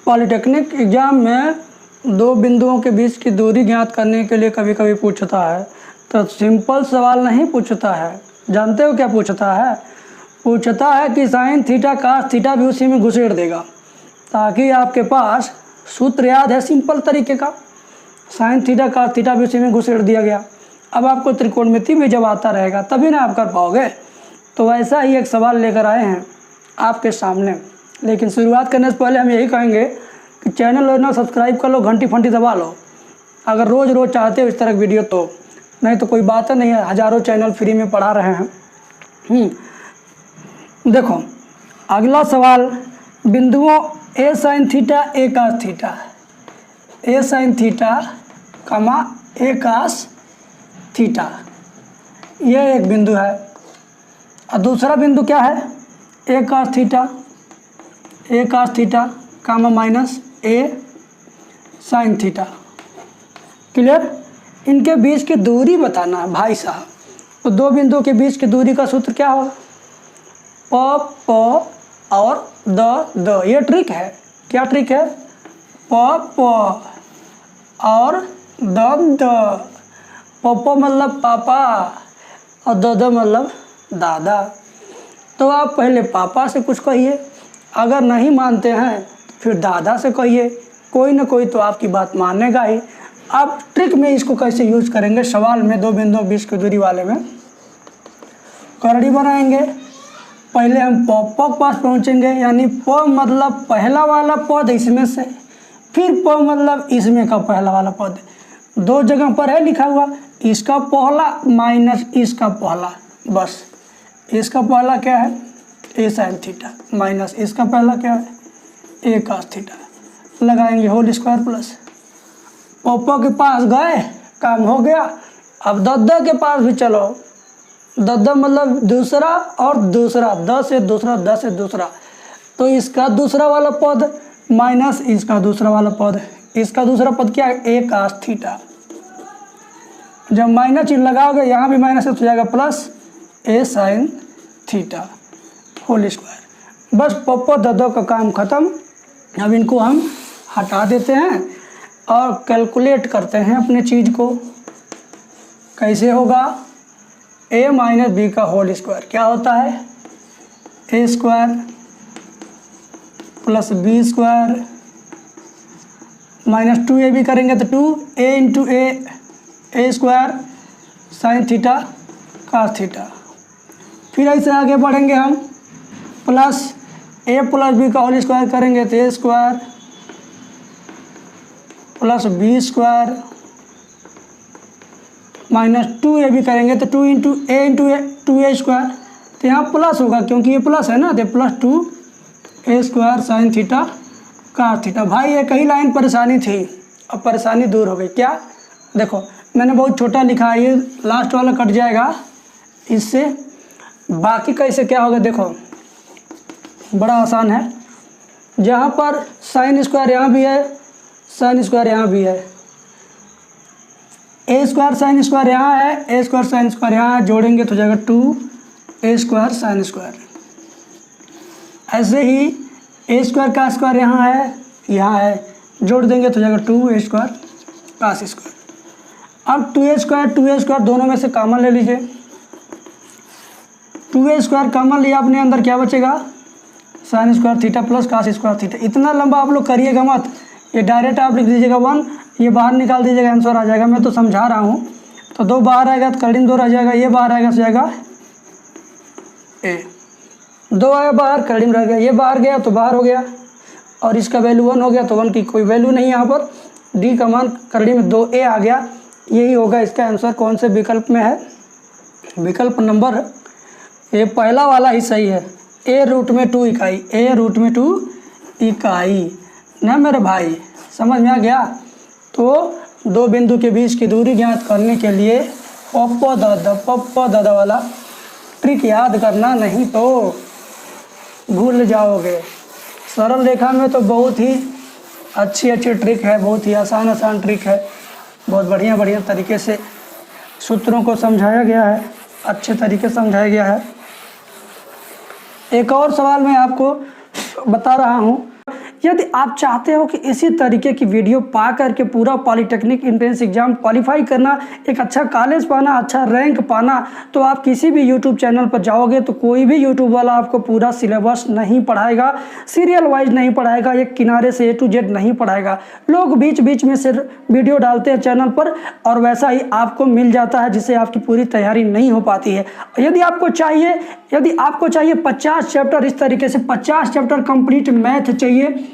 Polytechnic exam में दो बिंदुओं के बीच की दूरी ज्ञात करने के लिए कभी कभी पूछता है, तो सिंपल सवाल नहीं पूछता है। जानते हो क्या पूछता है? पूछता है कि साइन थीटा कास थीटा भी उसी में घुसेड़ देगा, ताकि आपके पास सूत्र याद है सिंपल तरीके का। साइन थीटा कास थीटा भी उसी में घुसेड़ दिया गया। अब आपको त्रिकोणमिति भी जब आता रहेगा तभी ना आप कर पाओगे। तो वैसा ही एक सवाल लेकर आए हैं आपके सामने। लेकिन शुरुआत करने से पहले हम यही कहेंगे कि चैनल ना सब्सक्राइब कर लो, घंटी फंटी दबा लो, अगर रोज़ रोज़ चाहते हो इस तरह की वीडियो तो। नहीं तो कोई बात नहीं है, हज़ारों चैनल फ्री में पढ़ा रहे हैं। देखो अगला सवाल, बिंदुओं ए साइन थीटा ए कास थीटा, ए साइन थीटा कमा ए कास थीटा, ये एक बिंदु है। और दूसरा बिंदु क्या है? ए कास थीटा, ए कास थीटा कामा माइनस ए साइन थीटा। क्लियर? इनके बीच की दूरी बताना है भाई साहब। तो दो बिंदुओं के बीच की दूरी का सूत्र क्या होगा? प और द। ये ट्रिक है। क्या ट्रिक है? प और द। प मतलब पापा और द मतलब दादा। तो आप पहले पापा से कुछ कहिए, अगर नहीं मानते हैं तो फिर दादा से कहिए, कोई ना कोई तो आपकी बात मानेगा ही। अब ट्रिक में इसको कैसे यूज करेंगे? सवाल में दो बिंदुओं बीच की दूरी वाले में करड़ी बनाएंगे। पहले हम प के पास पहुंचेंगे, यानी प मतलब पहला वाला पद इसमें से, फिर प मतलब इसमें का पहला वाला पद। दो जगह पर है लिखा हुआ, इसका पहला माइनस इसका पहला। बस इसका पहला क्या है? ए साइन थीटा माइनस इसका पहला क्या है? ए कास थीटा। लगाएंगे होल स्क्वायर प्लस। पप्पा के पास गए, काम हो गया। अब दद्दा के पास भी चलो। दद्दा मतलब दूसरा और दूसरा, द से दूसरा, द से दूसरा। तो इसका दूसरा वाला पद माइनस इसका दूसरा वाला पद। इसका दूसरा पद क्या है? ए कास थीटा। जब माइनस चिन्ह लगाओगे यहाँ भी माइनस हो जाएगा प्लस ए साइन थीटा होल स्क्वायर। बस पप्पा दद्दा का काम खत्म। अब इनको हम हटा देते हैं और कैलकुलेट करते हैं अपने चीज़ को। कैसे होगा? a माइनस बी का होल स्क्वायर क्या होता है? A square plus b square minus 2a भी करेंगे तो 2a into a square sine theta cos theta. फिर ऐसे आगे बढ़ेंगे हम, प्लस a प्लस बी का होल स्क्वायर करेंगे तो a square plus b square minus 2a भी करेंगे तो 2 इंटू ए स्क्वायर। तो यहाँ प्लस होगा क्योंकि ये प्लस है ना, तो plus 2a square sine theta cos theta. भाई एक ही लाइन परेशानी थी, अब परेशानी दूर हो गई। क्या? देखो मैंने बहुत छोटा लिखा है, ये लास्ट वाला कट जाएगा इससे। बाकी कैसे क्या होगा देखो, बड़ा आसान है। जहाँ पर साइन स्क्वायर यहाँ भी है, साइन स्क्वायर यहाँ भी है, ए स्क्वायर साइन स्क्वायर यहाँ है, ए स्क्वायर साइन स्क्वायर यहाँ है, जोड़ेंगे तो जाएगा 2a स्क्वायर साइन स्क्वायर। ऐसे ही ए स्क्वायर का स्क्वायर यहाँ है, जोड़ देंगे तो जाएगा 2a स्क्वायर कास स्क्वायर। अब 2a स्क्वायर दोनों में से कॉमन ले लीजिए। 2a स्क्वायर कॉमन लिया अपने अंदर, क्या बचेगा? Sine square theta plus cos square theta. इतना लंबा आप लोग करिएगा मत, ये डायरेक्ट आप लिख दीजिएगा 1, ये बाहर निकाल दीजिएगा, आंसर आ जाएगा। मैं तो समझा रहा हूँ। तो 2 बाहर आएगा तो करड़ी 2 रह जाएगा, ये बाहर आएगा तो जाएगा ए। 2 आया बाहर, करड़ी में रह गया, ये बाहर गया तो बाहर हो गया, और इसका वैल्यू 1 हो गया तो 1 की कोई वैल्यू नहीं है यहाँ पर। डी का मान करड़ी में 2a आ गया। यही होगा इसका आंसर। कौन से विकल्प में है? विकल्प नंबर ये पहला वाला ही सही है। a रूट में 2 इकाई, a रूट में 2 इकाई ना मेरे भाई, समझ में आ गया? तो दो बिंदु के बीच की दूरी ज्ञात करने के लिए पप्पा दादा वाला ट्रिक याद करना, नहीं तो भूल जाओगे। सरल रेखा में तो बहुत ही अच्छी ट्रिक है, बहुत ही आसान ट्रिक है। बहुत बढ़िया तरीके से सूत्रों को समझाया गया है, अच्छे तरीके से समझाया गया है। एक और सवाल मैं आपको बता रहा हूँ, यदि आप चाहते हो कि इसी तरीके की वीडियो पा करके पूरा पॉलीटेक्निक एंट्रेंस एग्जाम क्वालिफाई करना, एक अच्छा कॉलेज पाना, अच्छा रैंक पाना, तो आप किसी भी यूट्यूब चैनल पर जाओगे तो कोई भी यूट्यूब वाला आपको पूरा सिलेबस नहीं पढ़ाएगा, सीरियल वाइज नहीं पढ़ाएगा, एक किनारे से A to Z नहीं पढ़ाएगा। लोग बीच बीच में सिर्फ वीडियो डालते हैं चैनल पर और वैसा ही आपको मिल जाता है, जिससे आपकी पूरी तैयारी नहीं हो पाती है। यदि आपको चाहिए 50 चैप्टर, इस तरीके से 50 चैप्टर कंप्लीट मैथ चाहिए,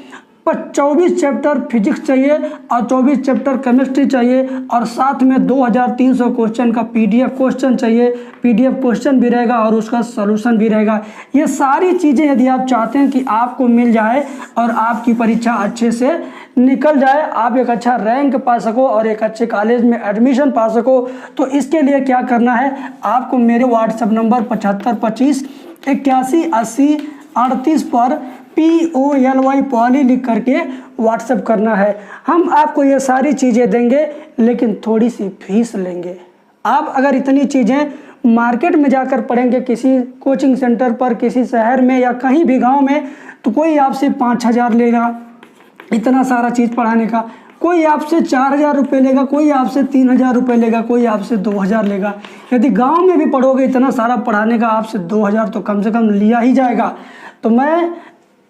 24 चैप्टर फिजिक्स चाहिए और 24 चैप्टर केमिस्ट्री चाहिए और साथ में 2300 क्वेश्चन का PDF क्वेश्चन चाहिए। PDF क्वेश्चन भी रहेगा और उसका सॉल्यूशन भी रहेगा। ये सारी चीज़ें यदि आप चाहते हैं कि आपको मिल जाए और आपकी परीक्षा अच्छे से निकल जाए, आप एक अच्छा रैंक पा सको और एक अच्छे कॉलेज में एडमिशन पा सको, तो इसके लिए क्या करना है, आपको मेरे व्हाट्सएप नंबर 7525 81 80 38 पर POLY पॉली लिख करके व्हाट्सएप करना है। हम आपको ये सारी चीज़ें देंगे लेकिन थोड़ी सी फीस लेंगे। आप अगर इतनी चीज़ें मार्केट में जाकर पढ़ेंगे, किसी कोचिंग सेंटर पर, किसी शहर में या कहीं भी गांव में, तो कोई आपसे 5000 लेगा इतना सारा चीज़ पढ़ाने का, कोई आपसे 4000 रुपये लेगा, कोई आपसे 3000 रुपये लेगा, कोई आपसे 2000 लेगा। यदि गांव में भी पढ़ोगे इतना सारा पढ़ाने का, आपसे 2000 तो कम से कम लिया ही जाएगा। तो मैं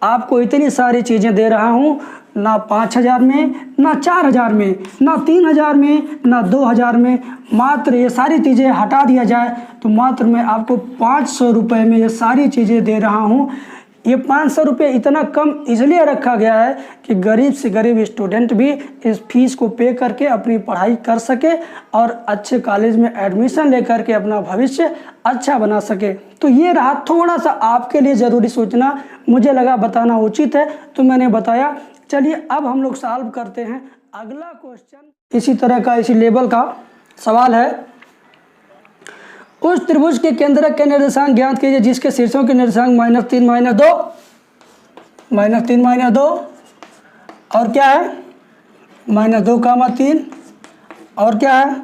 आपको इतनी सारी चीज़ें दे रहा हूँ, ना 5000 में, ना 4000 में, ना 3000 में, ना 2000 में, मात्र ये सारी चीज़ें हटा दिया जाए तो मात्र मैं आपको 500 रुपये में ये सारी चीज़ें दे रहा हूँ। ये 500 रुपये इतना कम इसलिए रखा गया है कि गरीब से गरीब स्टूडेंट भी इस फीस को पे करके अपनी पढ़ाई कर सके और अच्छे कॉलेज में एडमिशन लेकर के अपना भविष्य अच्छा बना सके। तो ये रहा थोड़ा सा आपके लिए ज़रूरी सूचना, मुझे लगा बताना उचित है तो मैंने बताया। चलिए अब हम लोग सॉल्व करते हैं अगला क्वेश्चन। इसी तरह का इसी लेवल का सवाल है, उस त्रिभुज के केंद्रक के निर्देशांक ज्ञात कीजिए जिसके शीर्षों के निर्देशांक -3 -2 -2 और क्या है -2, 3 और क्या है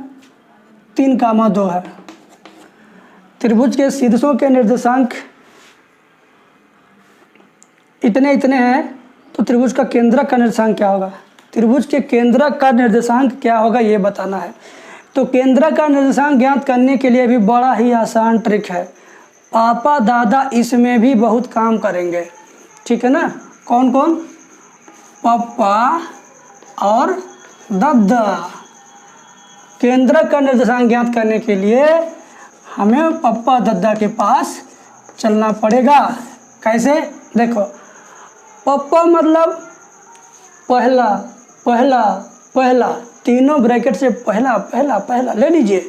3, 2 है। त्रिभुज के शीर्षों के निर्देशांक इतने हैं तो त्रिभुज का केंद्रक का निर्देशांक क्या होगा, त्रिभुज के केंद्रक का निर्देशांक क्या होगा ये बताना है। तो केंद्रक का निर्देशांक ज्ञात करने के लिए भी बड़ा ही आसान ट्रिक है, पापा दादा इसमें भी बहुत काम करेंगे, ठीक है ना। कौन कौन, पापा और दादा। केंद्रक का निर्देशांक ज्ञात करने के लिए हमें पापा दादा के पास चलना पड़ेगा। कैसे, देखो पापा मतलब पहला पहला पहला, तीनों ब्रैकेट से पहला पहला पहला ले लीजिए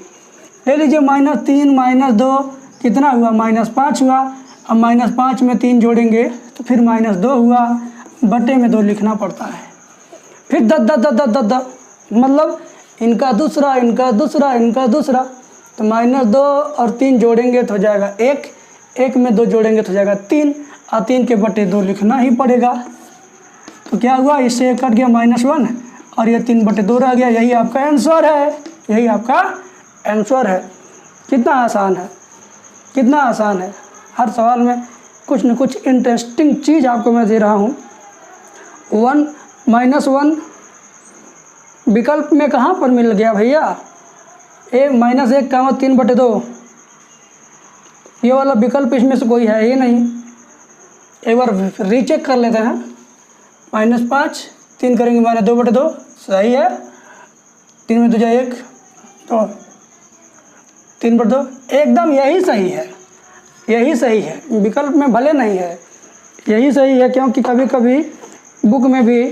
-3 -2 कितना हुआ -5 हुआ। अब -5 में 3 जोड़ेंगे तो फिर -2 हुआ, बटे में 2 लिखना पड़ता है। फिर दद्दा मतलब इनका दूसरा इनका दूसरा इनका दूसरा, तो -2 और 3 जोड़ेंगे तो हो जाएगा 1, 1 में 2 जोड़ेंगे तो हो जाएगा 3 और 3 के बटे 2 लिखना ही पड़ेगा। तो क्या हुआ, इससे 1 कट गया -1 और ये 3/2 रह गया। यही आपका आंसर है, यही आपका आंसर है। कितना आसान है, कितना आसान है। हर सवाल में कुछ न कुछ इंटरेस्टिंग चीज़ आपको मैं दे रहा हूँ। 1 -1 विकल्प में कहाँ पर मिल गया भैया, -1, 3/2 ये वाला विकल्प इसमें से कोई है ही नहीं। एक बार रीचेक कर लेते हैं। -5 3 करेंगे -2/2 सही है, 3 में 2 जाए 1 तो 3/2 एकदम यही सही है, यही सही है, विकल्प में भले नहीं है, यही सही है। क्योंकि कभी कभी बुक में भी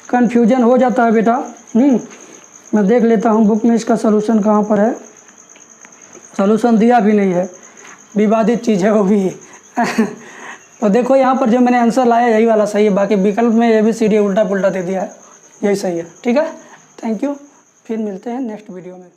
कन्फ्यूजन हो जाता है बेटा। मैं देख लेता हूँ बुक में इसका सलूशन कहाँ पर है, सलूशन दिया भी नहीं है, विवादित चीज़ है वो भी। तो देखो यहाँ पर जो मैंने आंसर लाया यही वाला सही है, बाकी विकल्प में ABCD उल्टा पुल्टा दे दिया है, यही सही है। ठीक है, थैंक यू, फिर मिलते हैं नेक्स्ट वीडियो में।